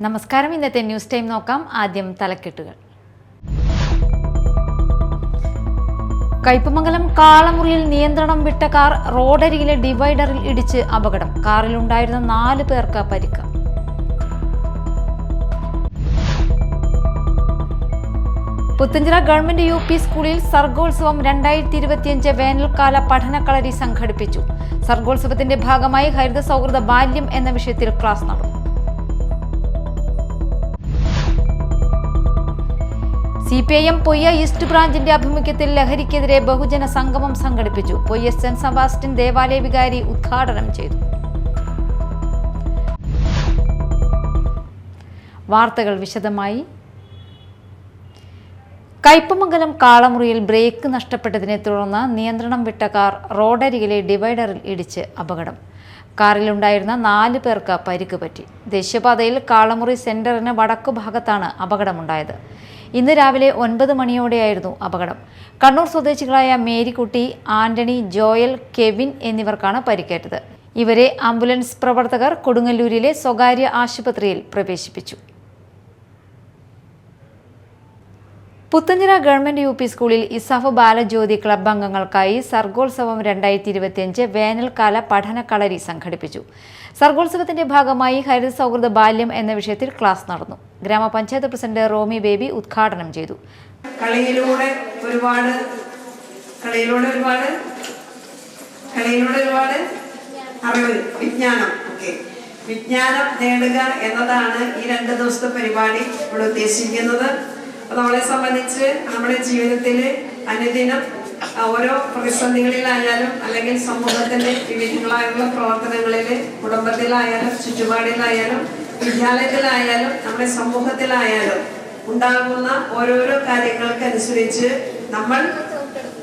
നമസ്കാരം. ഇന്നത്തെ news time നോക്കാം. ആദ്യം തലക്കെട്ടുകൾ. കയ്പമംഗലം കാളമുറിയിൽ നിയന്ത്രണം വിട്ട കാർ റോഡരികിലെ ഡിവൈഡറിൽ ഇടിച്ച് അപകടം. കാറിലുണ്ടായിരുന്ന 4 പേർക്ക് പരിക്ക്. പുത്തഞ്ചിറ ഗവൺമെന്റ് UP സ്കൂളിൽ സർഗോത്സവം 2025 വേനൽക്കാല പഠനക്കളരി സംഘടിപ്പിച്ചു. സർഗോത്സവത്തിന്റെ ഭാഗമായി ഹരിത സൗഹൃദ ബാല്യം എന്ന വിഷയത്തിൽ ക്ലാസ് നടന്നു. CPIM പൊയ്യ ഈസ്റ്റ് ബ്രാഞ്ചിന്റെ ആഭിമുഖ്യത്തിൽ ലഹരിക്കെതിരെ ബഹുജന സംഗമം സംഘടിപ്പിച്ചു. പൊയ്യ സെന്റ് സെബാസ്റ്റ്യൻ ദേവാലയ വികാരി ഉദ്ഘാടനം ചെയ്തു. വാർത്തകൾ വിശദമായി. കയ്പമംഗലം കാളമുറിയിൽ ബ്രേക്ക് നഷ്ടപ്പെട്ടതിനെ തുടർന്ന് നിയന്ത്രണം വിട്ട കാർ റോഡരികിലെ ഡിവൈഡറിൽ ഇടിച്ച് അപകടം. കാറിലുണ്ടായിരുന്ന 4 പേർക്ക് പരിക്ക് പറ്റി. ദേശീയപാതയിൽ കാളമുറി സെന്ററിന് വടക്കു ഭാഗത്താണ് അപകടമുണ്ടായത്. ഇന്ന് രാവിലെ 9 മണിയോടെയായിരുന്നു അപകടം. കണ്ണൂർ സ്വദേശികളായ മേരിക്കുട്ടി, ആന്റണി, ജോയൽ, കെവിൻ എന്നിവർക്കാണ് പരിക്കേറ്റത്. ഇവരെ ആംബുലൻസ് പ്രവർത്തകർ കൊടുങ്ങല്ലൂരിലെ സ്വകാര്യ ആശുപത്രിയിൽ പ്രവേശിപ്പിച്ചു. പുത്തഞ്ചിറ ഗവൺമെന്റ് UP സ്കൂളിൽ ഇസാഫ് ബാലജ്യോതി ക്ലബ് അംഗങ്ങൾക്കായി സർഗോത്സവം 2025 വേനൽക്കാല പഠനക്കളരി സംഘടിപ്പിച്ചു. സർഗോത്സവത്തിന്റെ ഭാഗമായി ഹരിത സൗഹൃദ ബാല്യം എന്ന വിഷയത്തിൽ ക്ലാസ് നടന്നു. ഗ്രാമപഞ്ചായത്ത് പ്രസിഡന്റ് റോമി ബേബി ഉദ്ഘാടനം ചെയ്തു. കളിയിലൂടെ ഒരുപാട് അറിവ്, വിജ്ഞാനം നേടുക എന്നതാണ് ഈ 2 ദിവസത്തെ പരിപാടി ഇവിടെ ഉദ്ദേശിക്കുന്നത്. നമ്മളെ സംബന്ധിച്ച് നമ്മുടെ ജീവിതത്തിൽ അനുദിനം ഓരോ പ്രതിസന്ധികളിലായാലും അല്ലെങ്കിൽ സമൂഹത്തിന്റെ വിവിധങ്ങളായുള്ള പ്രവർത്തനങ്ങളിൽ, കുടുംബത്തിലായാലും ചുറ്റുപാടിലായാലും വിദ്യാലയത്തിലായാലും നമ്മുടെ സമൂഹത്തിലായാലും ഉണ്ടാകുന്ന ഓരോരോ കാര്യങ്ങൾക്കനുസരിച്ച് നമ്മൾ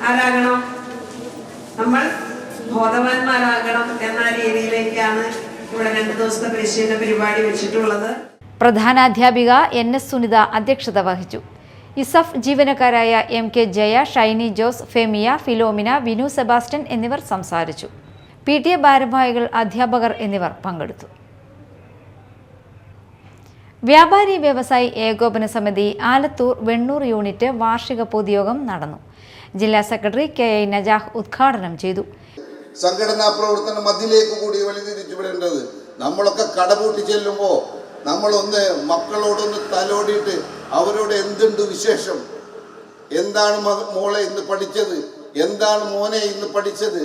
ആരാകണം, നമ്മൾ ബോധവാന്മാരാകണം എന്ന രീതിയിലേക്കാണ് ഇവിടെ 2 ദിവസത്തെ പരിശീലന പരിപാടി വെച്ചിട്ടുള്ളത്. പ്രധാനാധ്യാപിക NS സുനിത അധ്യക്ഷത വഹിച്ചു. ഇസഫ് ജീവനക്കാരായ MK ജയ, ഷൈനി ജോസ്, ഫെമിയ, ഫിലോമിന, വിനു സെബാസ്റ്റ്യൻ എന്നിവർ സംസാരിച്ചു. PTA ഭാരവാഹികൾ, അധ്യാപകർ എന്നിവർ പങ്കെടുത്തു. വ്യാപാരി വ്യവസായി ഏകോപന സമിതി ആലത്തൂർ വെണ്ണൂർ യൂണിറ്റ് വാർഷിക പൊതുയോഗം നടന്നു. ജില്ലാ സെക്രട്ടറി KI നജാഹ് ഉദ്ഘാടനം ചെയ്തു. സംഘടനാ പ്രവർത്തനം അതിലേക്ക് കൂടി വലുതിരിച്ചു വിടേണ്ടത്. നമ്മളൊക്കെ കടപൂട്ടി ചെല്ലുമ്പോൾ നമ്മളൊന്ന് മക്കളോടൊന്ന് തലോടിയിട്ട് അവരോട് എന്തുണ്ട് വിശേഷം, എന്താണ് മോളെ ഇന്ന് പഠിച്ചത്, എന്താണ് മോനെ ഇന്ന് പഠിച്ചത്,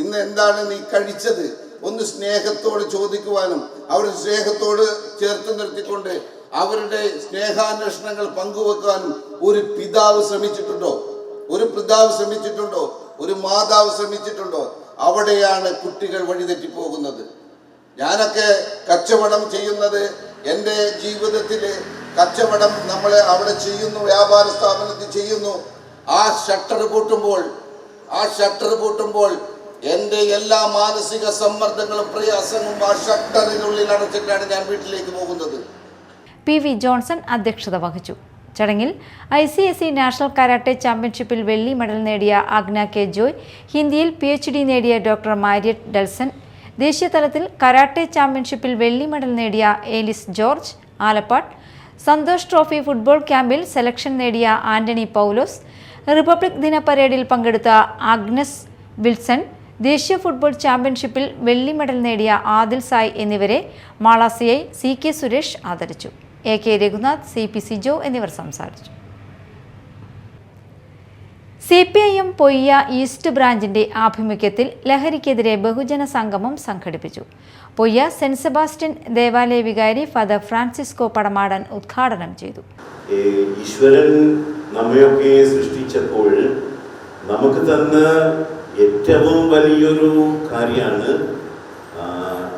ഇന്ന് എന്താണ് നീ കഴിച്ചത്, ഒന്ന് സ്നേഹത്തോട് ചോദിക്കുവാനും അവരുടെ സ്നേഹത്തോട് ചേർത്ത് നിർത്തിക്കൊണ്ട് അവരുടെ സ്നേഹാന്വേഷണങ്ങൾ പങ്കുവെക്കാനും ഒരു പിതാവ് ശ്രമിച്ചിട്ടുണ്ടോ, ഒരു മാതാവ് ശ്രമിച്ചിട്ടുണ്ടോ? അവിടെയാണ് കുട്ടികൾ വഴിതെറ്റിപ്പോകുന്നത്. ഞാനൊക്കെ കച്ചവടം ചെയ്യുന്നത്, എൻ്റെ ജീവിതത്തിൽ കച്ചവടം നമ്മൾ അവിടെ ചെയ്യുന്നു, വ്യാപാര സ്ഥാപനത്തിൽ ചെയ്യുന്നു. ആ ഷട്ടർ പൂട്ടുമ്പോൾ എൻ്റെ എല്ലാ മാനസിക സമ്മർദ്ദങ്ങളും പ്രയാസങ്ങളും ആ ഷട്ടറിനുള്ളിൽ അടച്ചിട്ടാണ് ഞാൻ വീട്ടിലേക്ക് പോകുന്നത്. PV ജോൺസൺ അധ്യക്ഷത വഹിച്ചു. ചടങ്ങിൽ ICSE നാഷണൽ കരാട്ടെ ചാമ്പ്യൻഷിപ്പിൽ വെള്ളി മെഡൽ നേടിയ ആഗ്ന K ജോയ്, ഹിന്ദിയിൽ PhD നേടിയ ഡോക്ടർ മാരിയറ്റ് ഡൽസൺ, ദേശീയ തലത്തിൽ കരാട്ടെ ചാമ്പ്യൻഷിപ്പിൽ വെള്ളി മെഡൽ നേടിയ ഏലിസ് ജോർജ് ആലപ്പാട്, സന്തോഷ് ട്രോഫി ഫുട്ബോൾ ക്യാമ്പിൽ സെലക്ഷൻ നേടിയ ആന്റണി പൗലോസ്, റിപ്പബ്ലിക് ദിന പരേഡിൽ പങ്കെടുത്ത ആഗ്നസ് വിൽസൺ, ദേശീയ ഫുട്ബോൾ ചാമ്പ്യൻഷിപ്പിൽ വെള്ളി മെഡൽ നേടിയ ആദിൽ സായ് എന്നിവരെ മാള CI CK സുരേഷ് ആദരിച്ചു. AK രഘുനാഥ്, CP സിജോ എന്നിവർ സംസാരിച്ചു. CPIM പൊയ്യ ഈസ്റ്റ് ബ്രാഞ്ചിന്റെ ആഭിമുഖ്യത്തിൽ ലഹരിക്കെതിരെ ബഹുജന സംഗമം സംഘടിപ്പിച്ചു. പൊയ്യ സെന്റ് സെബാസ്റ്റ്യൻ ദേവാലയ വികാരി ഫാദർ ഫ്രാൻസിസ്കോ പടമാടൻ ഉദ്ഘാടനം ചെയ്തു. ഈശ്വരൻ നമ്മയൊക്കെ സൃഷ്ടിച്ചപ്പോൾ നമുക്ക് തന്ന ഏറ്റവും വലിയൊരു കാര്യമാണ്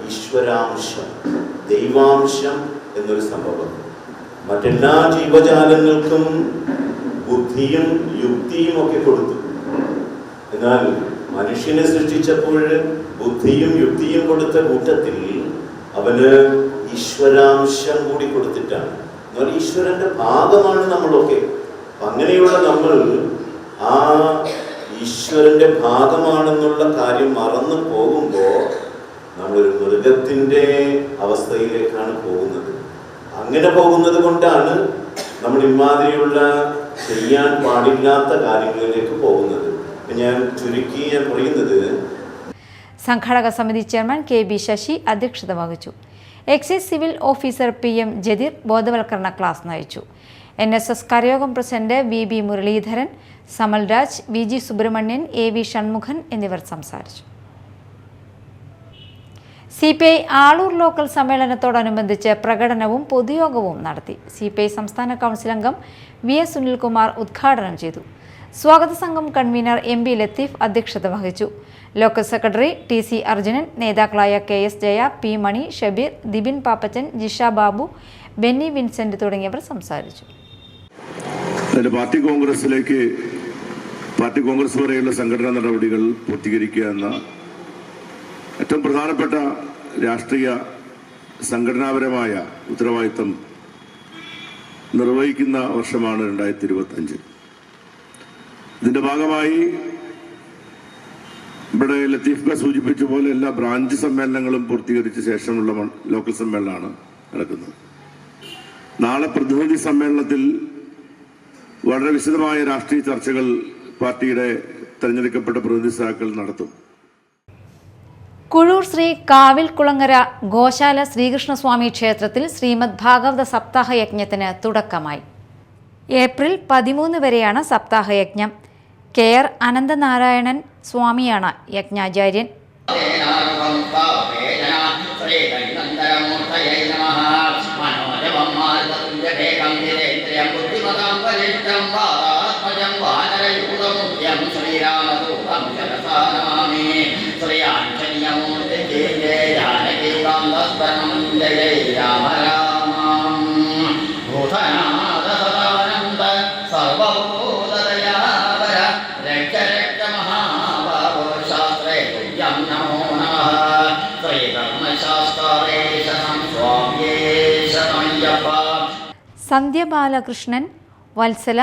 ഈശ്വരാംശം, ദൈവാംശം എന്നൊരു സംഭവം. മറ്റെല്ലാ ജീവജാലങ്ങൾക്കും ബുദ്ധിയും യുക്തിയും ഒക്കെ കൊടുത്തു. എന്നാൽ മനുഷ്യനെ സൃഷ്ടിച്ചപ്പോൾ ബുദ്ധിയും യുക്തിയും കൊടുത്ത കൂട്ടത്തിൽ അവന് ഈശ്വരാംശം കൂടി കൊടുത്തിട്ടാണ്. എന്നാൽ ഈശ്വരന്റെ ഭാഗമാണ് നമ്മളൊക്കെ. അങ്ങനെയുള്ള നമ്മൾ ആ ഈശ്വരന്റെ ഭാഗമാണെന്നുള്ള കാര്യം മറന്നു പോകുമ്പോൾ നമ്മളൊരു മൃഗത്തിന്റെ അവസ്ഥയിലേക്കാണ് പോകുന്നത്. അങ്ങനെ പോകുന്നത് കൊണ്ടാണ് നമ്മൾ ഇമാതിരിയുള്ള ചെയ്യാൻ പാടില്ലാത്ത കാര്യങ്ങളിലേക്ക് പോകുന്നത്. ഞാൻ ചുരുക്കി പറയുന്നത്, സംഘാടക സമിതി ചെയർമാൻ കെ.ബി. ശശി അധ്യക്ഷത വഹിച്ചു. Excise civil officer P M. Jadeer ബോധവൽക്കരണ ക്ലാസ് നയിച്ചു. NSS karayogam president V B. Muraleedharan, Samalraj, V G. Subramanian, A V. Shanmughan എന്നിവർ സംസാരിച്ചു. CPI ആളൂർ ലോക്കൽ സമ്മേളനത്തോടനുബന്ധിച്ച് പ്രകടനവും പൊതുയോഗവും നടത്തി. CPI സംസ്ഥാന കൗൺസിൽ അംഗം VS സുനിൽകുമാർ ഉദ്ഘാടനം ചെയ്തു. സ്വാഗത സംഘം കൺവീനർ MB ലത്തീഫ് അധ്യക്ഷത വഹിച്ചു. ലോക്കൽ സെക്രട്ടറി TC അർജുനൻ, നേതാക്കളായ KS ജയ, P മണി, ഷബീർ, ദിബിൻ പാപ്പച്ചൻ, ജിഷ ബാബു, ബെന്നി വിൻസെന്റ് തുടങ്ങിയവർ സംസാരിച്ചു. പാർട്ടി കോൺഗ്രസ് വരെയുള്ള സംഘടനാ നടപടികൾ പൂർത്തീകരിക്കുക എന്ന ഏറ്റവും പ്രധാനപ്പെട്ട രാഷ്ട്രീയ സംഘടനാപരമായ ഉത്തരവാദിത്തം നിർവഹിക്കുന്ന വർഷമാണ് 2025. ഇതിന്റെ ഭാഗമായി ഇവിടെ ലത്തീഫ് സൂചിപ്പിച്ച പോലെ എല്ലാ ബ്രാഞ്ച് സമ്മേളനങ്ങളും പൂർത്തീകരിച്ച ശേഷമുള്ള ലോക്കൽ സമ്മേളനമാണ് നടക്കുന്നത്. നാളെ പ്രതിനിധി സമ്മേളനത്തിൽ വളരെ വിശദമായ രാഷ്ട്രീയ ചർച്ചകൾ പാർട്ടിയുടെ തെരഞ്ഞെടുക്കപ്പെട്ട പ്രതിനിധി സഭാക്കൾ നടത്തും. കുഴൂർ ശ്രീ കാവിൽ കുളങ്ങര ഗോശാല ശ്രീകൃഷ്ണസ്വാമി ക്ഷേത്രത്തിൽ ശ്രീമദ് ഭാഗവത സപ്താഹ യജ്ഞത്തിന് തുടക്കമായി. ഏപ്രിൽ 13 വരെയാണ് സപ്താഹയജ്ഞം. KR അനന്തനാരായണൻ സ്വാമിയാണ് യജ്ഞാചാര്യൻ. സന്ധ്യ ബാലകൃഷ്ണൻ, വത്സല,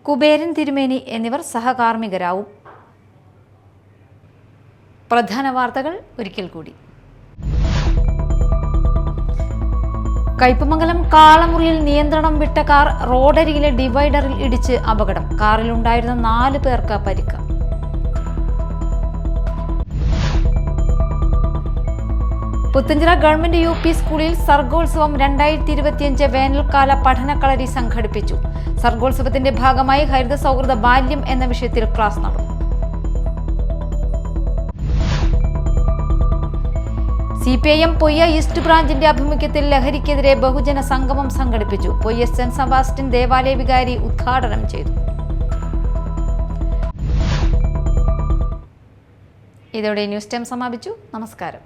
കുബേരൻ തിരുമേനി എന്നിവർ സഹകാർമ്മികരാവും. പ്രധാന വാർത്തകൾ ഒരിക്കൽ കൂടി. കയ്പമംഗലം കാളമുറിയിൽ നിയന്ത്രണം വിട്ട കാർ റോഡരികിലെ ഡിവൈഡറിൽ ഇടിച്ച് അപകടം. കാറിലുണ്ടായിരുന്ന 4 പേർക്ക് പരിക്ക്. പുത്തഞ്ചിറ ഗവൺമെന്റ് UP സ്കൂളിൽ സർഗോത്സവം 2025 വേനൽക്കാല പഠനക്കളരി സംഘടിപ്പിച്ചു. സർഗോത്സവത്തിന്റെ ഭാഗമായി ഹരിത സൗഹൃദ ബാല്യം എന്ന വിഷയത്തിൽ ക്ലാസ് നടന്നു. CPIM പൊയ്യ ഈസ്റ്റ് ബ്രാഞ്ചിന്റെ ആഭിമുഖ്യത്തിൽ ലഹരിക്കെതിരെ ബഹുജന സംഗമം സംഘടിപ്പിച്ചു. പൊയ്യ സെന്റ് സെബാസ്റ്റ്യൻ ദേവാലയ വികാരി ഉദ്ഘാടനം ചെയ്തു. ഇതോടെ ന്യൂസ് ടൈം സമാപിച്ചു. നമസ്കാരം.